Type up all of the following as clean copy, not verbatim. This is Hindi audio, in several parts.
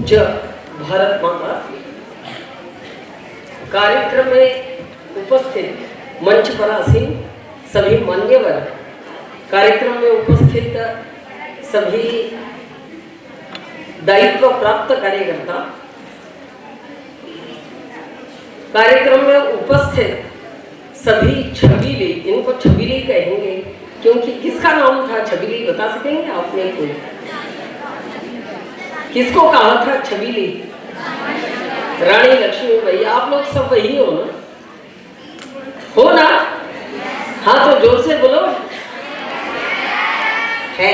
पूज्य भारत माता कार्यक्रम में उपस्थित मंच पर आसीन सभी मान्यवर, कार्यक्रम में उपस्थित सभी दायित्व प्राप्त कार्यकर्ता, कार्यक्रम में उपस्थित सभी छबीली, इनको छबीली कहेंगे क्योंकि किसका नाम था छबीली बता सकेंगे आपने? कोई किसको कहा था छबीली? रानी लक्ष्मीबाई। आप लोग सब वही हो ना? हो ना? हाँ तो जोर से बोलो। है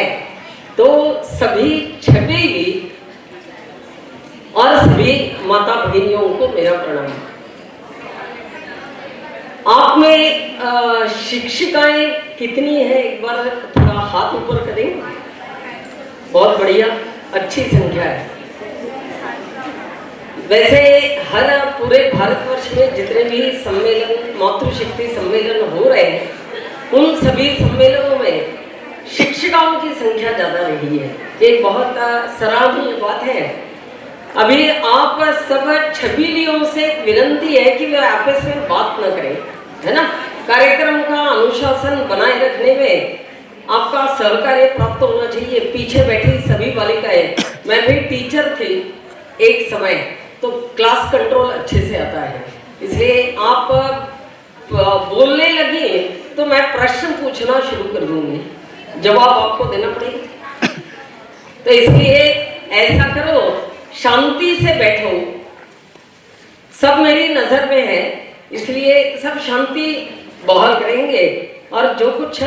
तो सभी छबीली और सभी माता भगिनियों को मेरा प्रणाम। आप में शिक्षिकाएं कितनी है? एक बार थोड़ा हाथ ऊपर करें। बहुत बढ़िया, अच्छी संख्या है। वैसे हर पूरे भारतवर्ष में जितने भी सम्मेलन, मातृशक्ति सम्मेलन हो रहे हैं, उन सभी सम्मेलनों में शिक्षिकाओं की संख्या ज्यादा रही है। एक बहुत सराहनीय बात है। अभी आप सब छबीलियों से विनती है कि वे आपस में बात न करें, है ना? कार्यक्रम का अनुशासन बनाए रखने में आपका सहकार्य प्राप्त होना चाहिए। पीछे बैठी सभी बालिकाएं, मैं भी टीचर थी एक समय, तो क्लास कंट्रोल अच्छे से आता है। इसलिए आप बोलने लगी तो मैं प्रश्न पूछना शुरू कर दूंगी, जवाब आपको देना पड़ेगा। तो इसलिए ऐसा करो, शांति से बैठो। सब मेरी नजर में है, इसलिए सब शांति बहाल करेंगे और जो कुछ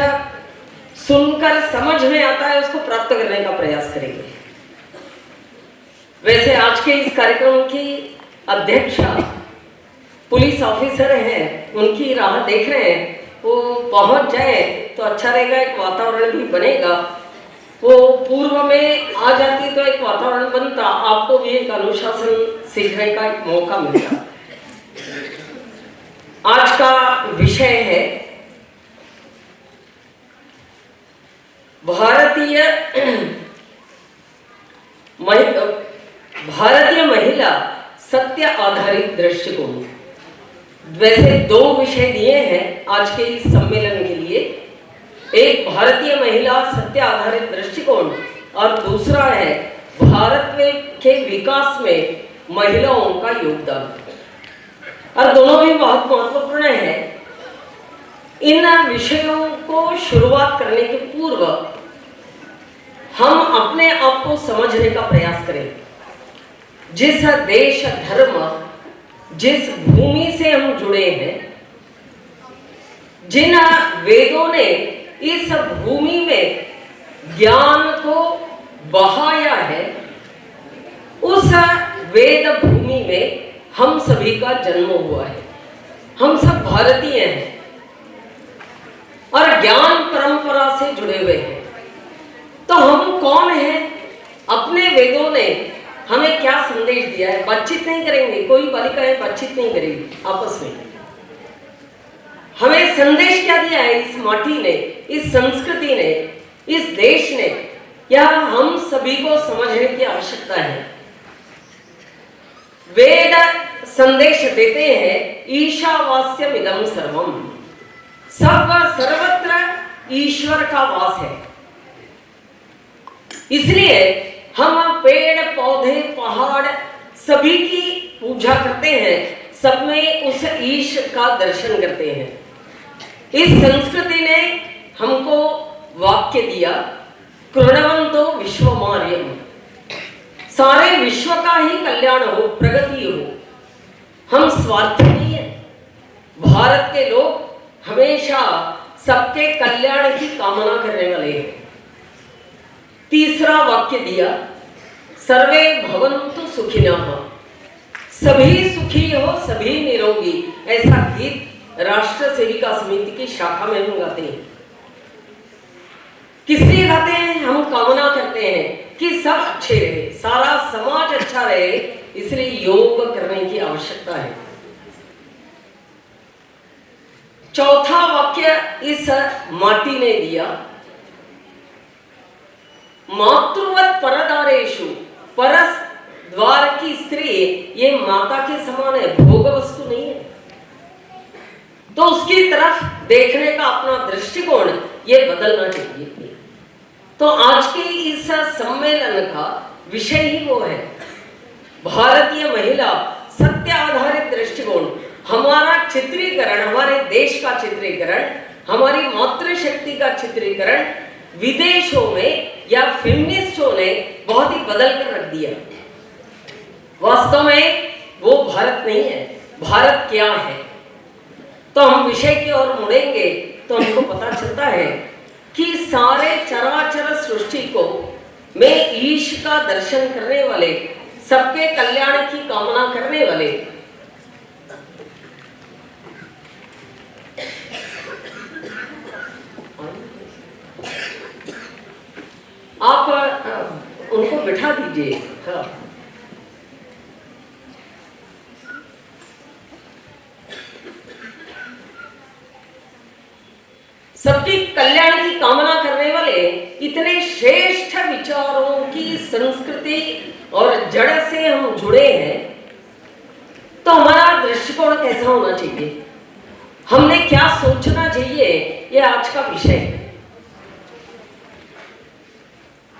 सुनकर समझ में आता है उसको प्राप्त करने का प्रयास करेंगे। वैसे आज के इस कार्यक्रम की अध्यक्षा पुलिस ऑफिसर हैं, उनकी राह देख रहे हैं, वो पहुंच जाए तो अच्छा रहेगा, एक वातावरण भी बनेगा। वो पूर्व में आ जाती तो एक वातावरण बनता, आपको भी एक अनुशासन सीखने का एक मौका मिलता। आज का विषय है भारतीय महिला सत्य आधारित दृष्टिकोण। वैसे दो विषय दिए हैं आज के इस सम्मेलन के लिए। एक भारतीय महिला सत्य आधारित दृष्टिकोण और दूसरा है भारत के विकास में महिलाओं का योगदान। और दोनों भी बहुत महत्वपूर्ण है। इन विषयों को शुरुआत करने के पूर्व हम अपने आप को समझने का प्रयास करें। जिस देश, धर्म, जिस भूमि से हम जुड़े हैं, जिन वेदों ने इस भूमि में ज्ञान को बहाया है, उस वेद भूमि में हम सभी का जन्म हुआ है। हम सब भारतीय हैं और ज्ञान परंपरा से जुड़े हुए हैं। तो हम कौन हैं? अपने वेदों ने हमें क्या संदेश दिया है? बातचीत नहीं करेंगे, कोई बालिकाएं बातचीत नहीं करेगी आपस में। हमें संदेश क्या दिया है इस माटी ने, इस संस्कृति ने, इस देश ने? यह हम सभी को समझने की आवश्यकता है। वेद संदेश देते हैं ईशावास्यम इदं सर्वम, सर्वत्र ईश्वर का वास है। इसलिए हम पेड़, पौधे, पहाड़ सभी की पूजा करते हैं, सब में उस ईश का दर्शन करते हैं। इस संस्कृति ने हमको वाक्य दिया, कृणवन्तो विश्वमार्यम, सारे विश्व का ही कल्याण हो, प्रगति हो। हम स्वार्थी नहीं है। भारत के लोग हमेशा सबके कल्याण की कामना करने वाले हैं। तीसरा वाक्य दिया, सर्वे भवन्तु सुखिनः, सभी सुखी हो, सभी निरोगी। ऐसा गीत राष्ट्र सेविका समिति की शाखा में हम गाते हैं। किस लिए गाते हैं? हम कामना करते हैं कि सब अच्छे रहे, सारा समाज अच्छा रहे, इसलिए योग करने की आवश्यकता है। चौथा वाक्य इस माटी ने दिया, मातृवत परदारेषु परस द्वार की स्त्री ये माता के समान है, भोग वस्तु नहीं है। तो उसकी तरफ देखने का अपना दृष्टिकोण ये बदलना चाहिए। तो आज के इस सम्मेलन का विषय ही वो है, भारतीय महिला सत्य आधारित दृष्टिकोण। हमारा चित्रीकरण, हमारे देश का चित्रीकरण, हमारी मातृशक्ति का चित्रीकरण विदेशों में या फेमिनिस्टों ने बहुत ही बदल कर रख दिया। वास्तव में वो भारत नहीं है। भारत क्या है? तो हम विषय की ओर मुड़ेंगे तो हमको पता चलता है कि सारे चराचर सृष्टि को में ईश का दर्शन करने वाले, सबके कल्याण की कामना करने वाले, आप उनको बिठा दीजिए। हाँ। सबकी कल्याण की कामना करने वाले इतने श्रेष्ठ विचारों की संस्कृति और जड़ से हम जुड़े हैं, तो हमारा दृष्टिकोण कैसा होना चाहिए, हमने क्या सोचना चाहिए, ये आज का विषय है।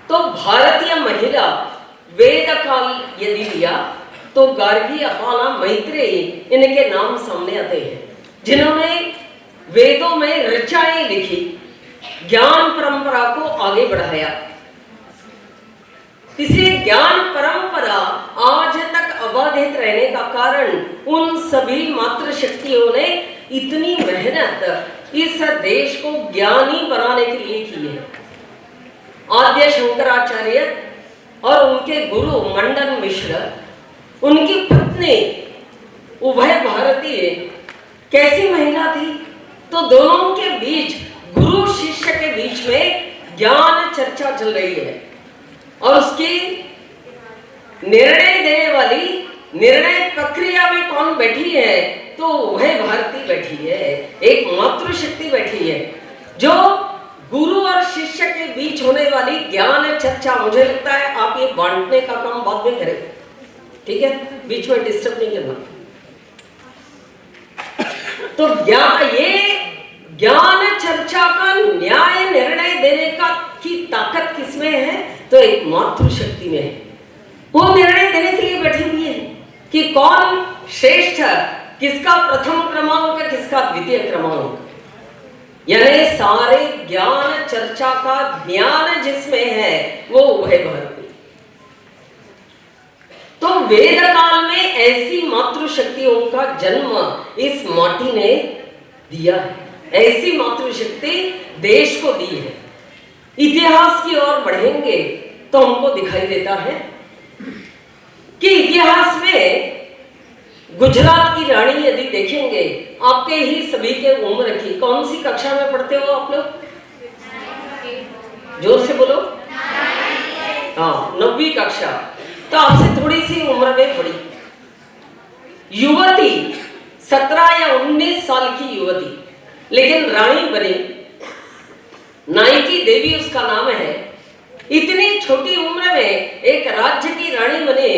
तो भारतीय महिला वेद काल यदि लिया तो गार्गी, अपाला, मैत्रेयी इनके नाम सामने आते हैं, जिन्होंने वेदों में ऋचाएं लिखी, ज्ञान परंपरा को आगे बढ़ाया। इसलिए ज्ञान परंपरा आज तक अबाधित रहने का कारण उन सभी मातृशक्तियों ने इतनी मेहनत इस देश को ज्ञानी बनाने के लिए की है। आद्य शंकराचार्य और उनके गुरु मंडन मिश्र, उनकी पत्नी उभय भारतीय कैसी महिला थी? तो दोनों के बीच, गुरु शिष्य के बीच में ज्ञान चर्चा चल रही है और उसकी निर्णय देने वाली, निर्णय प्रक्रिया में कौन बैठी है? तो वह भारती बैठी है, एक मातृशक्ति बैठी है, जो गुरु और शिष्य के बीच होने वाली ज्ञान चर्चा, मुझे लगता है आप ये बांटने का काम बाद में करें, ठीक है? बीच में डिस्टर्ब नहीं करना। तो ज्ञान चर्चा का न्याय निर्णय देने का की ताकत किसमें है? तो एक मातृशक्ति में है। वो निर्णय देने के लिए बैठी हुई है कि कौन श्रेष्ठ, किसका प्रथम क्रमांक, किसका द्वितीय क्रमांक। यानी सारे ज्ञान चर्चा का ज्ञान जिसमें है वो वह भारती। तो वेद काल में ऐसी मातृशक्तियों का जन्म इस माटी ने दिया है, ऐसी मातृशक्ति देश को दी है। इतिहास की ओर बढ़ेंगे तो हमको दिखाई देता है कि इतिहास में गुजरात की रानी यदि देखेंगे, आपके ही सभी के उम्र की, कौन सी कक्षा में पढ़ते हो आप लोग? जोर से बोलो। हाँ, 9वीं कक्षा। तो आपसे थोड़ी सी उम्र में बड़ी युवती, 17 या 19 साल की युवती, लेकिन रानी बनी, नायकी देवी उसका नाम है। इतनी छोटी उम्र में एक राज्य की रानी बने,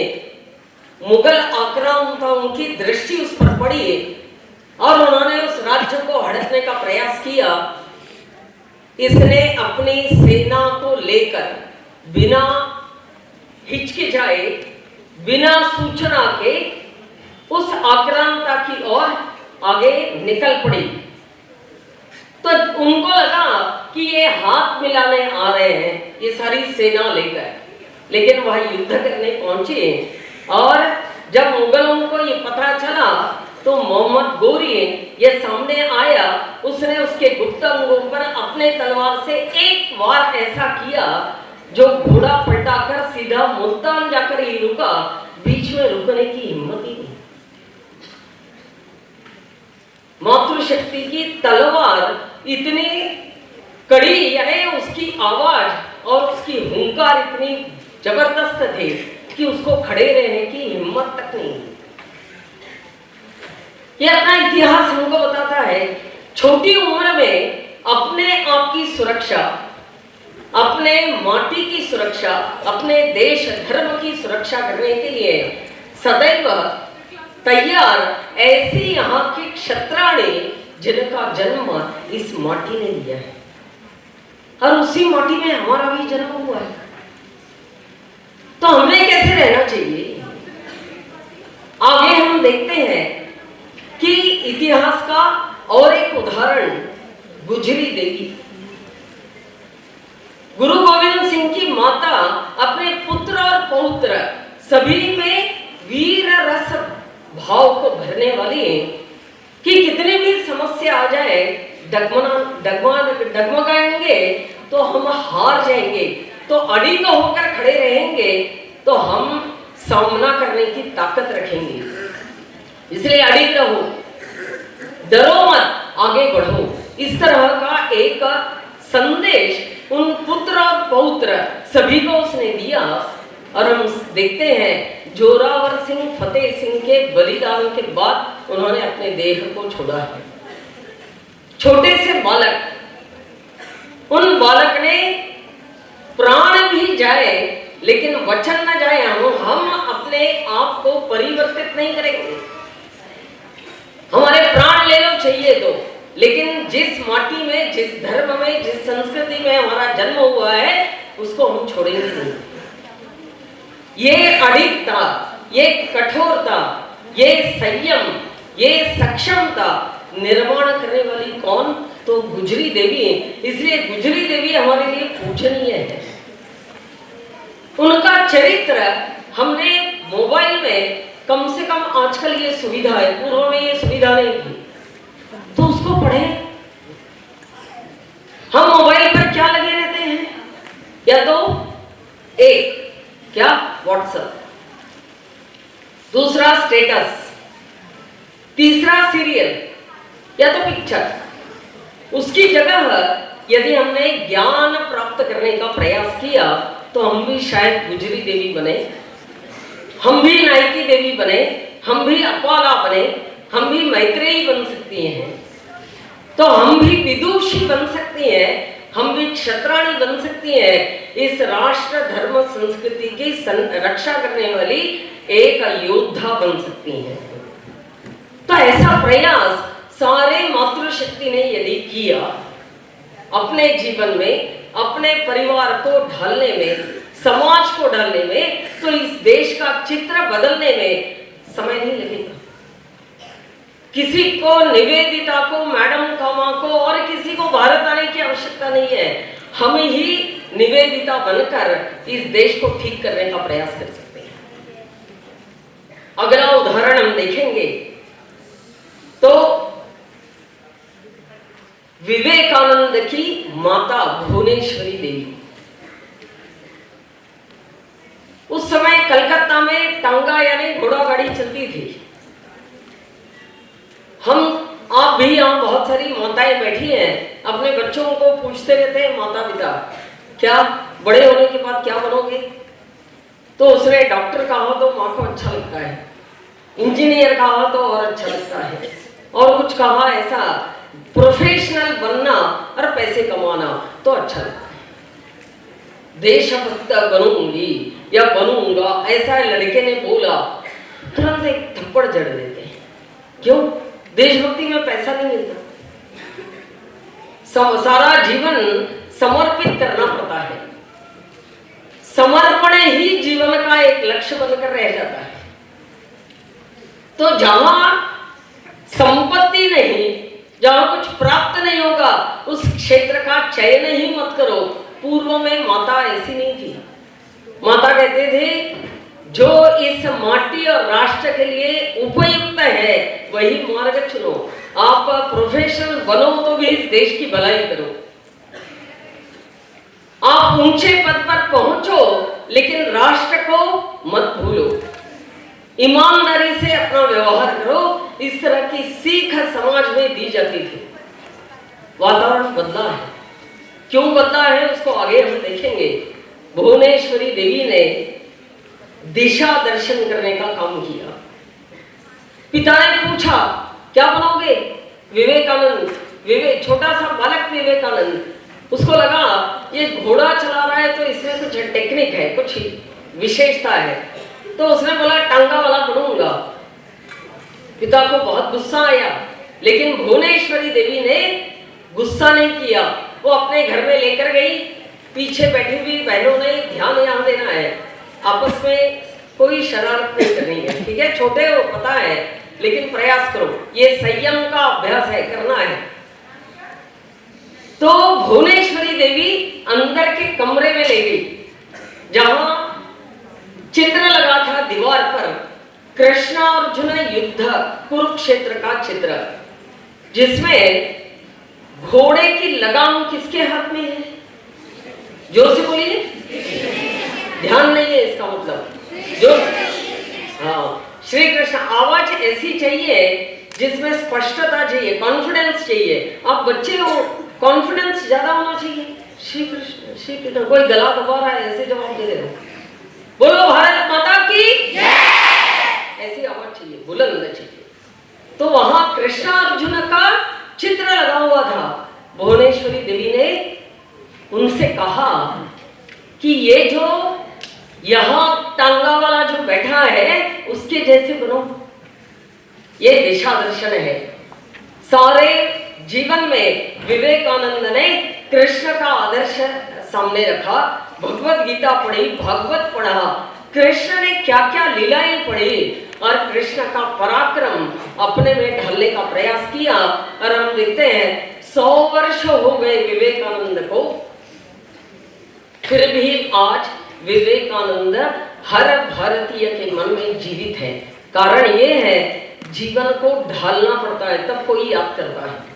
मुगल आक्रांताओं की दृष्टि उस पर पड़ी और उन्होंने उस राज्य को हड़पने का प्रयास किया। इसने अपनी सेना को लेकर बिना हिचकिचाए, बिना सूचना के उस आक्रांता की ओर आगे निकल पड़ी। तो उनको लगा कि ये हाथ मिलाने आ रहे हैं, ये सारी सेना लेकर, लेकिन वह युद्ध करने पहुंचे। और जब मुगलों को ये पता चला तो मोहम्मद गोरी ये सामने आया, उसने उसके गुप्त अंगों पर अपने तलवार से एक बार ऐसा किया जो घोड़ा पलटाकर सीधा मुल्तान जाकर ही रुका, बीच में रुकने की हिम्मत ही नहीं। मातृशक्ति की तलवार इतनी कड़ी, यानी उसकी आवाज और उसकी हुंकार इतनी जबरदस्त थे कि उसको खड़े रहने की हिम्मत तक नहीं। ये अपना इतिहास हमको बताता है, छोटी उम्र में अपने आप की सुरक्षा, अपने माटी की सुरक्षा, अपने देश धर्म की सुरक्षा करने के लिए सदैव तैयार ऐसी यहाँ की क्षत्राणी जिनका जन्म इस माटी ने लिया है और उसी माटी में हमारा भी जन्म हुआ है। तो हमें कैसे रहना चाहिए? आगे हम देखते हैं कि इतिहास का और एक उदाहरण गुजरी देवी। गुरु गोविंद सिंह की माता अपने पुत्र और पौत्र सभी में वीर रस भाव को भरने वाली है कि कितनी भी समस्या आ जाए, डगमगाएंगे तो हम हार जाएंगे, तो अड़िग होकर खड़े रहेंगे तो हम सामना करने की ताकत रखेंगे। इसलिए अड़िग रहो, डरो मत, आगे बढ़ो। इस तरह का एक संदेश उन पुत्र और पौत्र सभी को उसने दिया। और हम देखते हैं जोरावर सिंह फतेह सिंह के बलिदान के बाद उन्होंने अपने देह को छोड़ा है। छोटे से बालक, उन बालक ने प्राण भी जाए लेकिन वचन न जाए, हम अपने आप को परिवर्तित नहीं करेंगे। हमारे प्राण ले लो चाहिए तो, लेकिन जिस माटी में, जिस धर्म में, जिस संस्कृति में हमारा जन्म हुआ है उसको हम छोड़ेंगे नहीं। ये अडिगता, ये कठोरता, ये संयम, ये सक्षमता निर्माण करने वाली कौन? तो गुजरी देवी है। इसलिए गुजरी देवी हमारे लिए पूजनीय है। उनका चरित्र हमने मोबाइल में कम से कम आजकल ये सुविधा है, पूर्व में ये सुविधा नहीं थी, तो उसको पढ़ें। हम मोबाइल पर क्या लगे रहते हैं? या तो एक क्या व्हाट्सएप, दूसरा स्टेटस, तीसरा सीरियल या तो पिक्चर। उसकी जगह यदि हमने ज्ञान प्राप्त करने का प्रयास किया तो हम भी शायद गुजरी देवी बने, हम भी नायकी देवी बने, हम भी अपाला बने, हम भी मैत्रेयी बन सकती हैं, तो हम भी विदुषी बन सकती हैं, हम भी क्षत्राणी बन सकती हैं। इस राष्ट्र धर्म संस्कृति की रक्षा करने वाली एक योद्धा बन सकती हैं। तो ऐसा प्रयास सारे मातृशक्ति ने यदि किया अपने जीवन में, अपने परिवार को ढालने में, समाज को ढालने में, तो इस देश का चित्र बदलने में समय नहीं लगेगा। किसी को, निवेदिता को, मैडम कामा को और किसी को भारत आने की आवश्यकता नहीं है। हम ही निवेदिता बनकर इस देश को ठीक करने का प्रयास कर सकते हैं। अगला उदाहरण हम देखेंगे तो विवेकानंद की माता भुवनेश्वरी देवी। उस समय कलकत्ता में टांगा यानी घोड़ा गाड़ी चलती थी। आप भी यहाँ बहुत सारी माताएं बैठी हैं, अपने बच्चों को पूछते रहते हैं माता पिता, क्या बड़े होने के बाद क्या बनोगे? तो उसने डॉक्टर कहा तो माँ को अच्छा लगता है, इंजीनियर कहा तो और अच्छा लगता है, और कुछ कहा ऐसा प्रोफेशनल बनना और पैसे कमाना तो अच्छा लगता है। देशभक्त बनूंगी या बनूंगा ऐसा लड़के ने बोला, तुरंत एक थप्पड़ जड़ देते हैं। क्यों? देशभक्ति में पैसा नहीं मिलता, सारा जीवन समर्पित करना पड़ता है। समर्पण ही जीवन का एक लक्ष्य बनकर रह जाता है। तो जहां संपत्ति नहीं, जहां कुछ प्राप्त नहीं होगा, उस क्षेत्र का चयन ही मत करो। पूर्व में माता ऐसी नहीं थी। माता कहते थे जो इस माटी और राष्ट्र के लिए उपयुक्त है वही मार्ग चुनो। आप प्रोफेशनल बनो तो भी इस देश की भलाई करो। आप ऊंचे पद पर पहुंचो लेकिन राष्ट्र को मत भूलो। ईमानदारी से अपना व्यवहार करो। इस तरह की सीख समाज में दी जाती थी। वातावरण बदला है। क्यों बदला है उसको आगे हम देखेंगे। भुवनेश्वरी देवी ने दिशा दर्शन करने का काम किया। पिता ने पूछा क्या बनोगे? विवेकानंद। छोटा सा बालक विवेकानंद। उसको लगा ये घोड़ा चला रहा है तो इसमें कुछ टेक्निक है, कुछ विशेषता है, तो उसने बोला टांगा वाला बनूंगा। पिता को बहुत गुस्सा आया, लेकिन भुवनेश्वरी देवी ने गुस्सा नहीं किया। वो अपने घर में लेकर गई। पीछे बैठी हुई बहनों ने ध्यान यहाँ देना है, आपस में कोई शरारत नहीं करनी है, ठीक है? छोटे हो पता है, लेकिन प्रयास करो, ये संयम का अभ्यास है, करना है। तो भुवनेश्वरी देवी अंदर के कमरे में ले गई, जहां चित्र लगा था दीवार पर, कृष्ण अर्जुन युद्ध कुरुक्षेत्र का चित्र, जिसमें घोड़े की लगाम किसके हाथ में है? जोर से बोलिए, ध्यान नहीं है इसका मतलब, जोर। हाँ, श्री कृष्ण। आवाज ऐसी चाहिए जिसमें स्पष्टता चाहिए, कॉन्फिडेंस चाहिए। आप बच्चे हो, कॉन्फिडेंस ज्यादा होना चाहिए। श्री कृष्ण, श्री कृष्ण। कोई गला दबा रहा है, ऐसे जवाब दे रहे हो, बोलो भारत माता की ऐसी आवाज चाहिए, बुलंद चाहिए। तो वहां कृष्ण अर्जुन का चित्र लगा हुआ था। भुवनेश्वरी देवी ने उनसे कहा कि ये जो यहां टांगा वाला जो बैठा है उसके जैसे बनो। ये दिशा दर्शन है। सारे जीवन में विवेकानंद ने कृष्ण का आदर्श सामने रखा, भगवत गीता पढ़ी, भागवत पढ़ा, कृष्ण ने क्या क्या लीलाएं पढ़ी और कृष्ण का पराक्रम अपने में ढालने का प्रयास किया। और हम देखते हैं 100 वर्ष हो गए विवेकानंद को, फिर भी आज विवेकानंद हर भारतीय के मन में जीवित है। कारण ये है, जीवन को ढालना पड़ता है तब कोई याद करता है।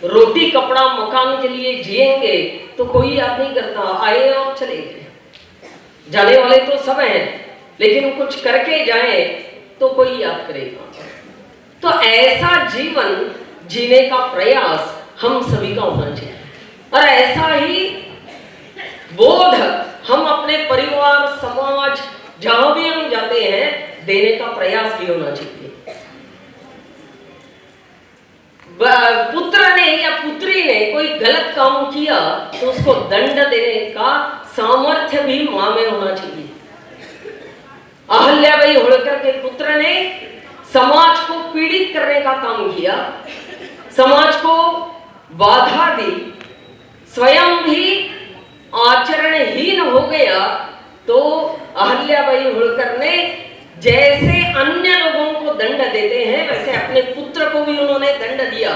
रोटी कपड़ा मकान के लिए जिएंगे तो कोई याद नहीं करता, आए और चले गए, जाने वाले तो सब हैं, लेकिन कुछ करके जाए तो कोई याद करेगा। तो ऐसा जीवन जीने का प्रयास हम सभी का होना चाहिए, और ऐसा ही बोध हम अपने परिवार, समाज, जहां भी हम जाते हैं, देने का प्रयास भी होना चाहिए। पुत्र ने या पुत्री ने कोई गलत काम किया तो उसको दंड देने का सामर्थ्य भी मां में होना चाहिए। अहल्याबाई होळकर के पुत्र ने समाज को पीड़ित करने का काम किया, समाज को बाधा दी, स्वयं भी आचरणहीन हो गया, तो अहल्याबाई होळकर ने जैसे अन्य लोगों को दंड देते हैं वैसे अपने पुत्र को भी उन्होंने दंड दिया।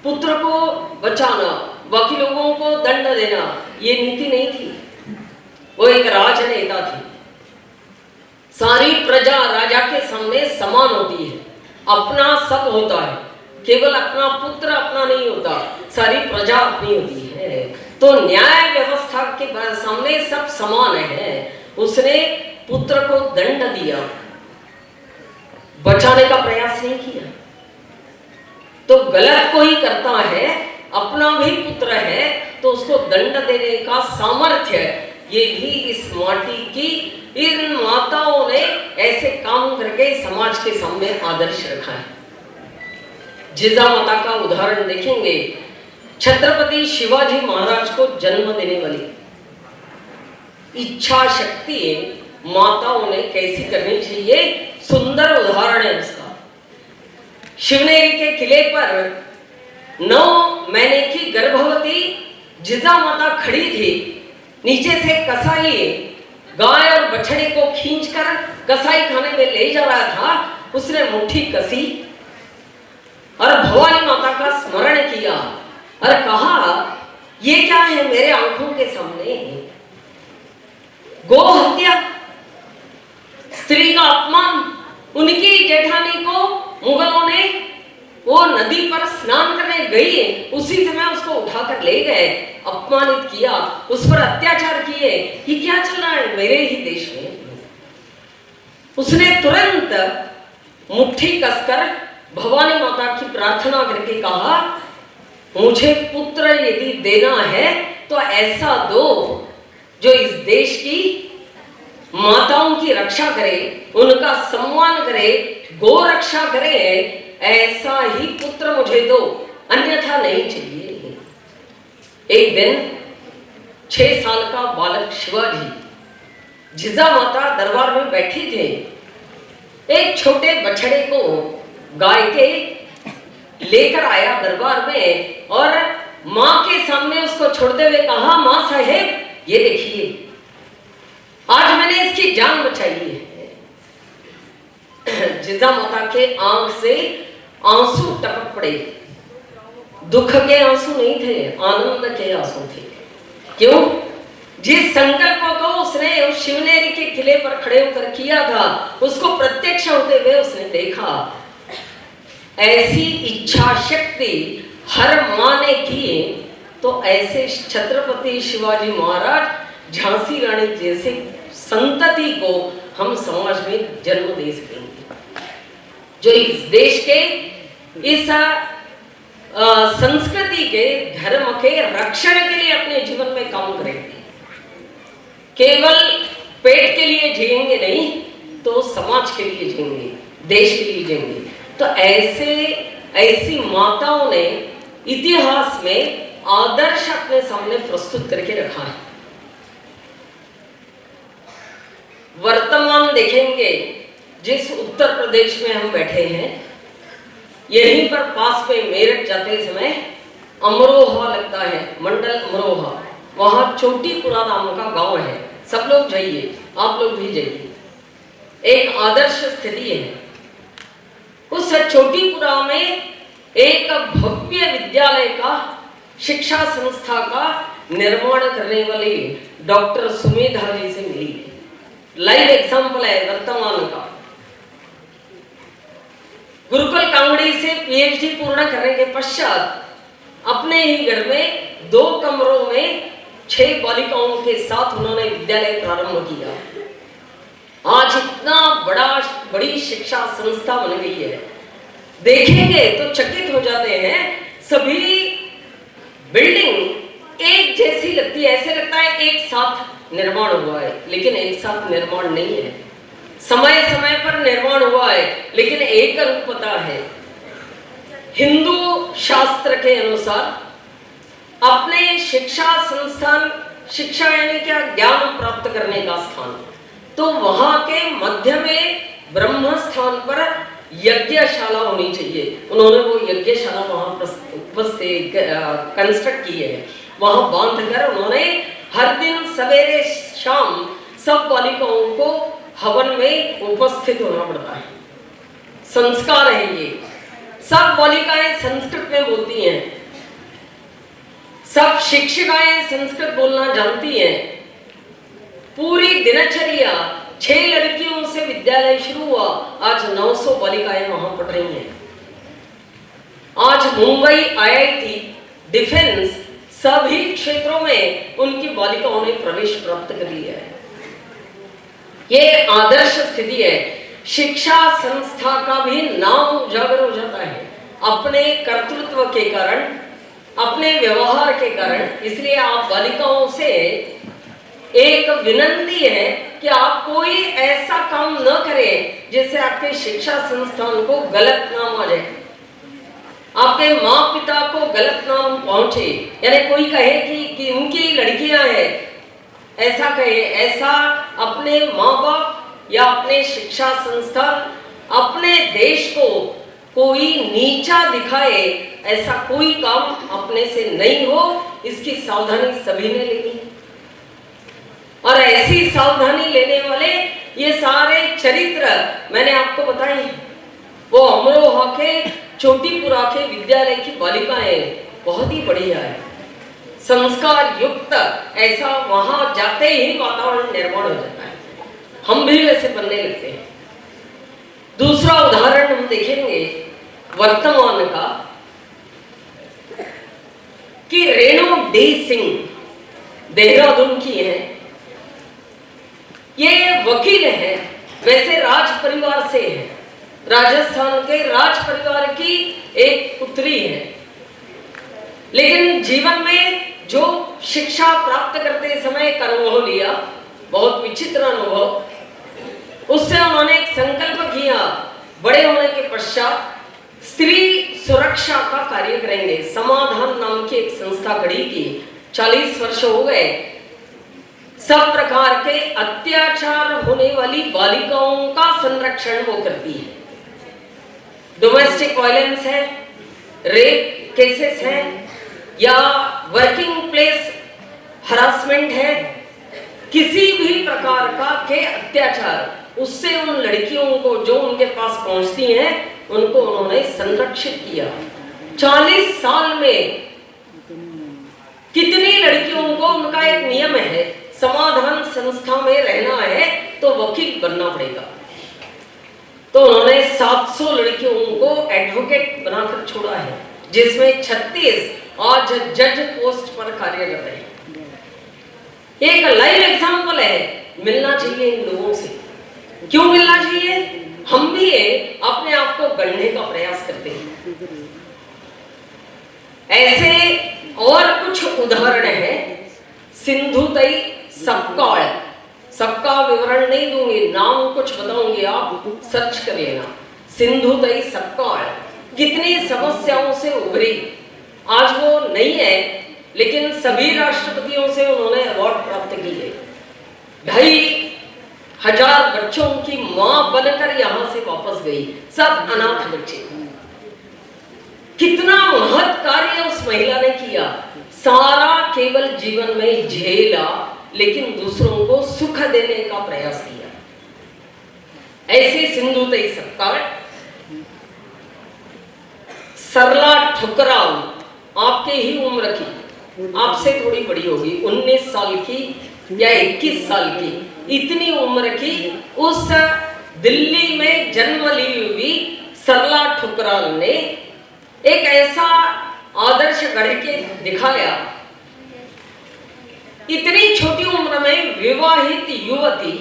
पुत्र को बचाना, बाकी लोगों को दंड देना, ये नीति नहीं थी। वो एक राजनेता थी। सारी प्रजा राजा के सामने समान होती है, अपना सब होता है, केवल अपना पुत्र अपना नहीं होता, सारी प्रजा अपनी होती है। तो न्याय व्यवस्था के सामने सब समान है। उसने पुत्र को दंड दिया, बचाने का प्रयास नहीं किया। तो गलत कोई करता है, अपना भी पुत्र है, तो उसको दंड देने का सामर्थ्य ये भी इस माटी की इन माताओं ने ऐसे काम करके समाज के सामने आदर्श रखा है। जिजा माता का उदाहरण देखेंगे, छत्रपति शिवाजी महाराज को जन्म देने वाली इच्छा शक्ति माताओं ने कैसी करनी चाहिए, सुंदर उदाहरण है उसका। शिवनेरी के किले पर 9 महीने की गर्भवती जिजा माता खड़ी थी। नीचे से कसाई गाय और बछड़े को खींचकर कसाई खाने में ले जा रहा था। उसने मुट्ठी कसी और भवानी माता का स्मरण किया और कहा, ये क्या है मेरे आंखों के सामने? गो हत्या, स्त्री का अपमान। उनकी जेठानी को मुगलों ने वो नदी पर स्नान करने गई, उसी समय उसको उठाकर ले गए, अपमानित किया, उस पर अत्याचार किए। ये क्या चल रहा है मेरे ही देश में? उसने तुरंत मुट्ठी कसकर भवानी माता की प्रार्थना करके कहा, मुझे पुत्र यदि देना है तो ऐसा दो जो इस देश की माताओं की रक्षा करे, उनका सम्मान करे, गो रक्षा करे, ऐसा ही पुत्र मुझे दो, अन्यथा नहीं चाहिए। एक दिन 6 साल का बालक शिवाजी जिजा माता दरबार में बैठी थे। एक छोटे बछड़े को गाय के लेकर आया दरबार में और मां के सामने उसको छोड़ते हुए कहा, मां साहेब ये देखिए, आज मैंने इसकी जान बचाई है। जिजा माता के आंख से आंसू टपक पड़े। दुख के आंसू नहीं थे, आनंद के आंसू थे। क्यों? जिस संकल्प को उसने उस शिवनेरी के किले पर खड़े होकर किया था, उसको प्रत्यक्ष होते हुए उसने देखा। ऐसी इच्छा शक्ति हर मां ने की, तो ऐसे छत्रपति शिवाजी महाराज, झांसी रानी जैसे संतति को हम समाज में जन्म दे सकेंगे, जो इस देश के इस संस्कृति के, धर्म के रक्षण के लिए अपने जीवन में काम करेंगे। केवल पेट के लिए जिएंगे नहीं, तो समाज के लिए जिएंगे, देश के लिए जिएंगे। तो ऐसी माताओं ने इतिहास में आदर्श अपने सामने प्रस्तुत करके रखा है। वर्तमान देखेंगे, जिस उत्तर प्रदेश में हम बैठे हैं, यहीं पर पास में मेरठ जाते समय अमरोहा लगता है, मंडल अमरोहा, वहां चोटीपुरा नाम का गांव है। सब लोग जाइए, आप लोग भी जाइए। एक आदर्श स्थिति है। उस चोटीपुरा में एक भव्य विद्यालय का, शिक्षा संस्था का निर्माण करने वाली डॉक्टर सुमेधा जी से मिली। लाइव एग्जाम्पल है वर्तमान का। गुरुकुल कांगड़ी से पीएचडी पूर्ण करने के पश्चात अपने ही घर में 2 कमरों में 6 बालिकाओं के साथ उन्होंने विद्यालय प्रारंभ किया। आज इतना बड़ी शिक्षा संस्था बन गई है, देखेंगे तो चकित हो जाते हैं। सभी बिल्डिंग एक जैसी लगती है, ऐसे लगता है एक साथ निर्माण हुआ है, लेकिन एक साथ निर्माण नहीं है। समय समय पर निर्माण हुआ है, लेकिन एक रूपता है। हिंदू शास्त्र के अनुसार अपने शिक्षा संस्थान, शिक्षा यानी क्या, ज्ञान प्राप्त करने का स्थान, तो वहां के मध्य में ब्रह्म स्थान पर यज्ञशाला होनी चाहिए। उन्होंने वो यज्ञशाला वहां कंस्ट्रक्ट की है। वहां बांधकर उन्होंने हर दिन सवेरे शाम सब बालिकाओं को हवन में उपस्थित होना पड़ता है। संस्कार है ये। सब बालिकाएं संस्कृत में बोलती हैं, सब शिक्षिकाएं संस्कृत बोलना जानती हैं। पूरी दिनचर्या 6 लड़कियों से विद्यालय शुरू हुआ, आज 900 बालिकाएं वहां पढ़ रही हैं। आज मुंबई आईआईटी, डिफेंस, सभी क्षेत्रों में उनकी बालिकाओं ने प्रवेश प्राप्त कर लिया है। ये आदर्श स्थिति है। शिक्षा संस्था का भी नाम उजागर हो जाता है अपने कर्तृत्व के कारण, अपने व्यवहार के कारण। इसलिए आप बालिकाओं से एक विनती है कि आप कोई ऐसा काम न करें जिससे आपके शिक्षा संस्थान को गलत नाम आ जाए, आपके माँ पिता को गलत नाम पहुंचे। यानी कोई कहे कि उनकी लड़कियां हैं, ऐसा कहे, ऐसा अपने माँ बाप या अपने शिक्षा संस्थान, अपने देश को कोई नीचा दिखाए, ऐसा कोई काम अपने से नहीं हो, इसकी सावधानी सभी ने लेनी है। और ऐसी सावधानी लेने वाले ये सारे चरित्र मैंने आपको बताए। वो अमरोहा के चोटीपुरा के विद्यालय की बालिकाएं बहुत ही बढ़िया है, संस्कार युक्त। ऐसा वहां जाते ही वातावरण निर्माण हो जाता है, हम भी वैसे बनने लगते हैं। दूसरा उदाहरण हम देखेंगे वर्तमान का कि रेणु डी सिंह देहरादून की है। ये वकील है, वैसे राज परिवार से है, राजस्थान के राज परिवार की एक पुत्री है। लेकिन जीवन में जो शिक्षा प्राप्त करते समय का अनुभव लिया, बहुत विचित्र अनुभव, उससे उन्होंने एक संकल्प किया, बड़े होने के पश्चात स्त्री सुरक्षा का कार्य करेंगे। समाधान नाम की एक संस्था खड़ी की 40 वर्ष हो गए, सब प्रकार के अत्याचार होने वाली बालिकाओं का संरक्षण वो करती है। डोमेस्टिक वायलेंस है, रेप केसेस हैं, या वर्किंग प्लेस हरासमेंट है, किसी भी प्रकार का के अत्याचार, उससे उन लड़कियों को जो उनके पास पहुंचती हैं उनको उन्होंने संरक्षित किया। 40 साल में कितनी लड़कियों को, उनका एक नियम है, समाधान संस्था में रहना है तो वकील बनना पड़ेगा, तो उन्होंने 700 लड़कियों को एडवोकेट बनाकर छोड़ा है, जिसमें 36 आज जज पोस्ट पर कार्यरत है। एक लाइव एग्जांपल है, मिलना चाहिए इन लोगों से। क्यों मिलना चाहिए? हम भी अपने आप को गढ़ने का प्रयास करते हैं। ऐसे और कुछ उदाहरण है। सिंधुताई सपकाळ, सबका विवरण नहीं दूंगी, नाम कुछ बताऊंगी, आप सर्च कर लेना। सिंधुताई सपकाळ कितनी समस्याओं से उभरी, आज वो नहीं है, लेकिन सभी राष्ट्रपतियों से उन्होंने अवार्ड प्राप्त की है। 2,500 बच्चों की मां बनकर यहां से वापस गई, सब अनाथ बच्चे। कितना महत् कार्य उस महिला ने किया, सारा केवल जीवन में झेला, लेकिन दूसरों को सुख देने का प्रयास किया। ऐसे सिंधुताई सपकाळ। सरला ठुकराल, आपके ही उम्र की, आपसे थोड़ी बड़ी होगी, 19 साल की या 21 साल की, इतनी उम्र की उस दिल्ली में जन्म ली हुई सरला ठुकराल ने एक ऐसा आदर्श गढ़ के दिखाया। इतनी छोटी उम्र में विवाहित युवती,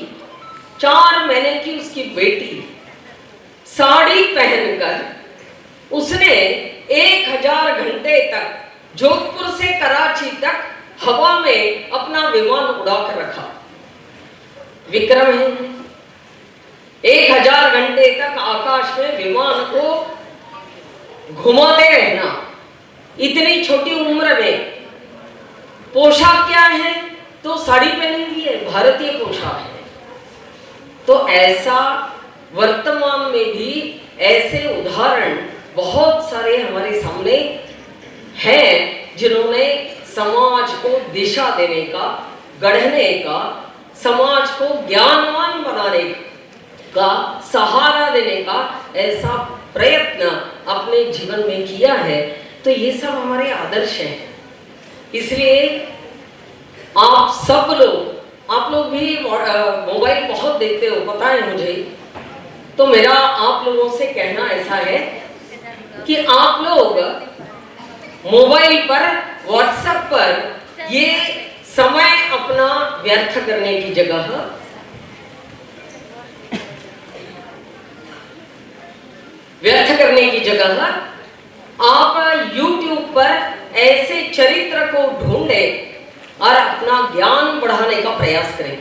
4 महीने की उसकी बेटी, साड़ी पहनकर उसने 1000 घंटे तक जोधपुर से कराची तक हवा में अपना विमान उड़ाकर रखा। विक्रम है, 1000 घंटे तक आकाश में विमान को घुमाते रहना, इतनी छोटी उम्र में। पोशाक क्या है? तो साड़ी पहनी हुई है, भारतीय पोशाक है। तो ऐसा वर्तमान में भी ऐसे उदाहरण बहुत सारे हमारे सामने हैं, जिन्होंने समाज को दिशा देने का, गढ़ने का, समाज को ज्ञानवान बनाने का, सहारा देने का ऐसा प्रयत्न अपने जीवन में किया है। तो ये सब हमारे आदर्श हैं। इसलिए आप सब लोग, आप लोग भी मोबाइल बहुत देखते हो, पता है मुझे, तो मेरा आप लोगों से कहना ऐसा है कि आप लोग मोबाइल पर, व्हाट्सएप पर ये समय अपना व्यर्थ करने की जगह आप YouTube पर ऐसे चरित्र को ढूंढे और अपना ज्ञान बढ़ाने का प्रयास करें।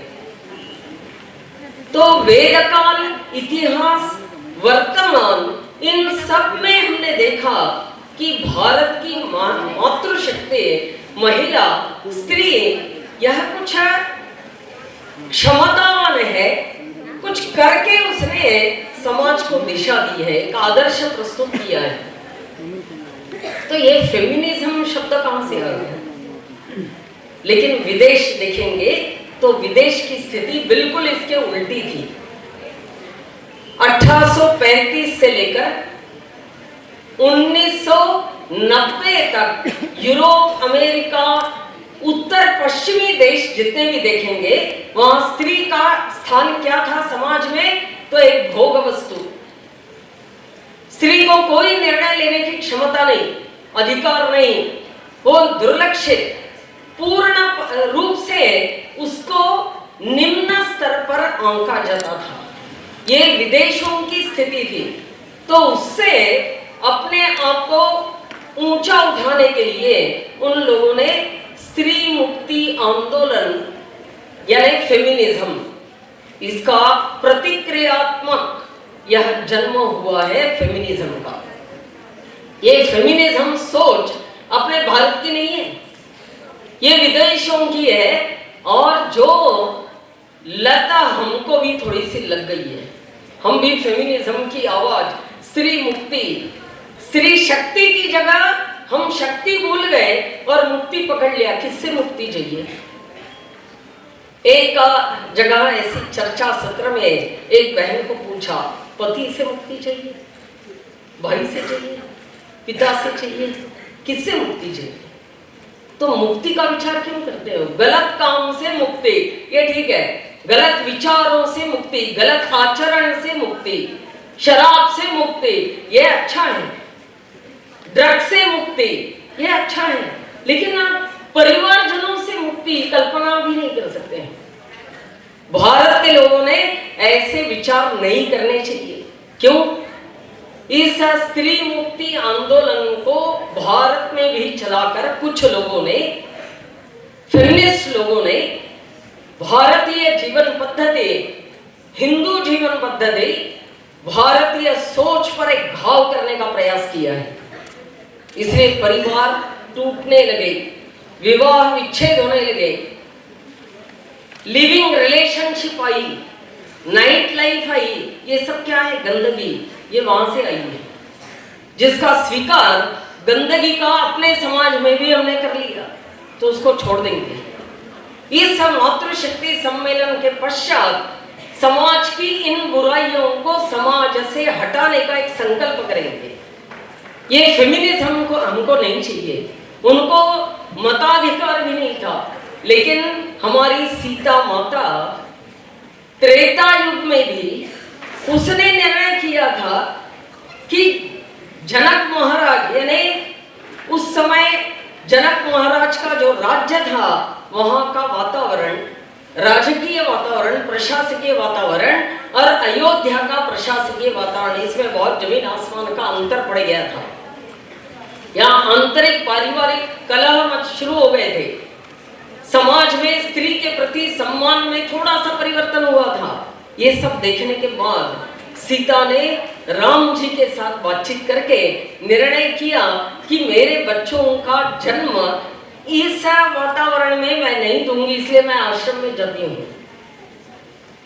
तो वेदकाल, इतिहास, वर्तमान, इन सब में हमने देखा कि भारत की मातृशक्ति, महिला, स्त्री, यह कुछ क्षमतावान है, कुछ करके उसने समाज को दिशा दी है, एक आदर्श प्रस्तुत किया है। तो ये फेमिनिज्म शब्द कहां से आ गया? लेकिन विदेश देखेंगे तो विदेश की स्थिति बिल्कुल इसके उल्टी थी। 1835 से लेकर 1990 तक यूरोप, अमेरिका, उत्तर पश्चिमी देश जितने भी देखेंगे, वहां स्त्री का स्थान क्या था समाज में? तो एक भोग वस्तु। स्त्री को कोई निर्णय लेने की क्षमता नहीं, अधिकार नहीं, वो दुर्लक्षित, पूर्ण रूप से उसको निम्न स्तर पर आंका जाता था। ये विदेशों की स्थिति थी। तो उससे अपने आप को ऊंचा उठाने के लिए उन लोगों ने स्त्री मुक्ति आंदोलन यानी फेमिनिज्म, इसका प्रतिक्रियात्मक यह जन्म हुआ है फेमिनिज्म का। ये फेमिनिज्म सोच अपने भारत की नहीं है, ये विदेशों की है, और जो लता हमको भी थोड़ी सी लग गई है। हम भी फेमिनिज्म की आवाज, स्त्री मुक्ति, स्त्री शक्ति की जगह हम शक्ति भूल गए और मुक्ति पकड़ लिया। किससे मुक्ति चाहिए? एक जगह ऐसी चर्चा सत्र में एक बहन को पूछा, पति से मुक्ति चाहिए, भाई से चाहिए, पिता से चाहिए, किससे मुक्ति चाहिए? तो मुक्ति का विचार क्यों करते हो? गलत काम से मुक्ति, ये ठीक है। गलत विचारों से मुक्ति, गलत आचरण से मुक्ति, शराब से मुक्ति, ये अच्छा है। ड्रग से मुक्ति, ये अच्छा है। लेकिन आप परिवारजनों से मुक्ति कल्पना भी नहीं कर सकते हैं। भारत के लोगों ने ऐसे विचार नहीं करने चाहिए। क्यों? इस स्त्री मुक्ति आंदोलन को भारत में भी चलाकर कुछ लोगों ने, फेमिनिस्ट लोगों ने, भारतीय जीवन पद्धति, हिंदू जीवन पद्धति, भारतीय सोच पर एक घाव करने का प्रयास किया है। इसलिए परिवार टूटने लगे, विवाह विच्छेद होने लगे, living relationship I, night life I. ये सब क्या है? गंदगी। ये वहां से आई है, जिसका स्वीकार गंदगी का अपने समाज में भी हमने कर लिया, तो उसको छोड़ देंगे। इस मातृशक्ति सम्मेलन के पश्चात समाज की इन बुराइयों को समाज से हटाने का एक संकल्प करेंगे। ये फेमिनिज्म को हमको नहीं चाहिए। उनको मताधिकार भी नहीं था, लेकिन हमारी सीता माता त्रेता युग में भी उसने निर्णय किया था कि जनक महाराज, यानी उस समय जनक महाराज का जो राज्य था, वहां का वातावरण, राजकीय वातावरण, प्रशासकीय वातावरण और अयोध्या का प्रशासकीय वातावरण, इसमें बहुत जमीन आसमान का अंतर पड़ गया था। यहाँ आंतरिक पारिवारिक कलह मत शुरू हो गए थे। समाज में स्त्री के प्रति सम्मान में थोड़ा सा परिवर्तन हुआ था। ये सब देखने के बाद सीता ने राम जी के साथ बातचीत करके निर्णय किया कि मेरे बच्चों का जन्म इस वातावरण में मैं नहीं दूंगी, इसलिए मैं आश्रम में जाती हूँ।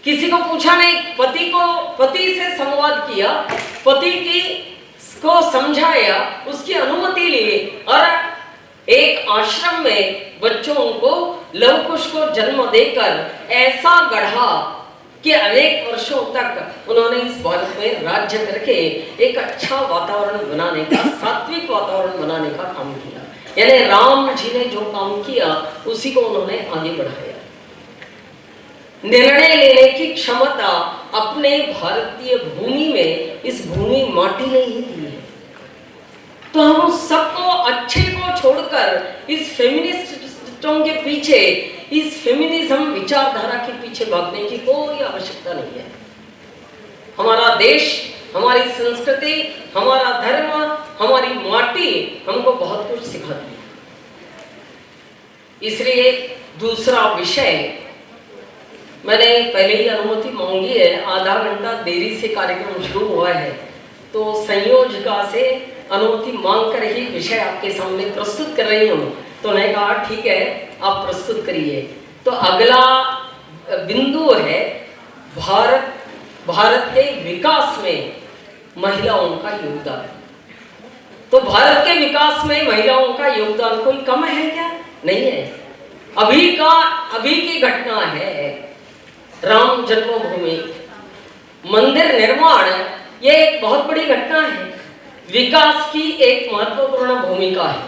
किसी को पूछा नहीं, पति से संवाद किया, पति की को समझाया, उसकी अनुमति ली और एक आश्रम में बच्चों को लव कुश को जन्म देकर ऐसा गढ़ा कि अनेक वर्षों तक उन्होंने इस भारत में राज्य करके एक अच्छा वातावरण बनाने का, सात्विक वातावरण बनाने का काम किया। यानी राम जी ने जो काम किया उसी को उन्होंने आगे बढ़ाया। निर्णय लेने की क्षमता अपने भारतीय भूमि में, इस भूमि माटी ने ही दी है। तो हम सबको अच्छे को छोड़कर इस फेमिनिस्टों के पीछे, इस फेमिनिज्म विचारधारा के पीछे भागने की कोई आवश्यकता नहीं है। हमारा देश, हमारी संस्कृति, हमारा धर्म, हमारी माटी हमको बहुत कुछ सिखाती है। इसलिए दूसरा विषय, मैंने पहले ही अनुमति मांगी है, आधा घंटा देरी से कार्यक्रम शुरू हुआ है, तो संयोजिका से अनुमति मांगकर ही विषय आपके सामने प्रस्तुत कर रही हूँ। तो उन्होंने कहा ठीक है, आप प्रस्तुत करिए। तो अगला बिंदु है भारत के विकास में महिलाओं का योगदान। तो भारत के विकास में महिलाओं का योगदान कोई कम है क्या? नहीं है। अभी की घटना है राम जन्मभूमि मंदिर निर्माण, यह एक बहुत बड़ी घटना है, विकास की एक महत्वपूर्ण भूमिका है।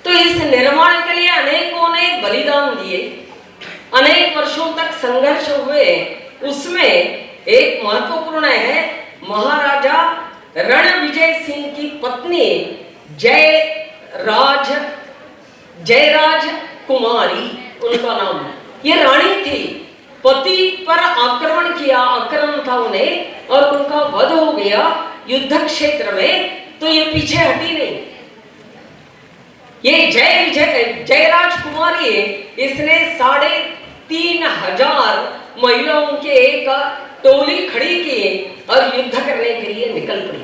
तो इस निर्माण के लिए अनेकों ने बलिदान दिए, अनेक वर्षों तक संघर्ष हुए। उसमें एक महत्वपूर्ण है महाराजा रणविजय सिंह की पत्नी जयराज कुमारी, उनका नाम। ये रानी थी, पति पर आक्रमण किया, आक्रमण था उन्हें और उनका वध हो गया युद्ध क्षेत्र में। तो ये पीछे हटी नहीं। ये जयराज कुमारी, इसने 3,500 महिलाओं के एक टोली खड़ी की और युद्ध करने के लिए निकल पड़ी।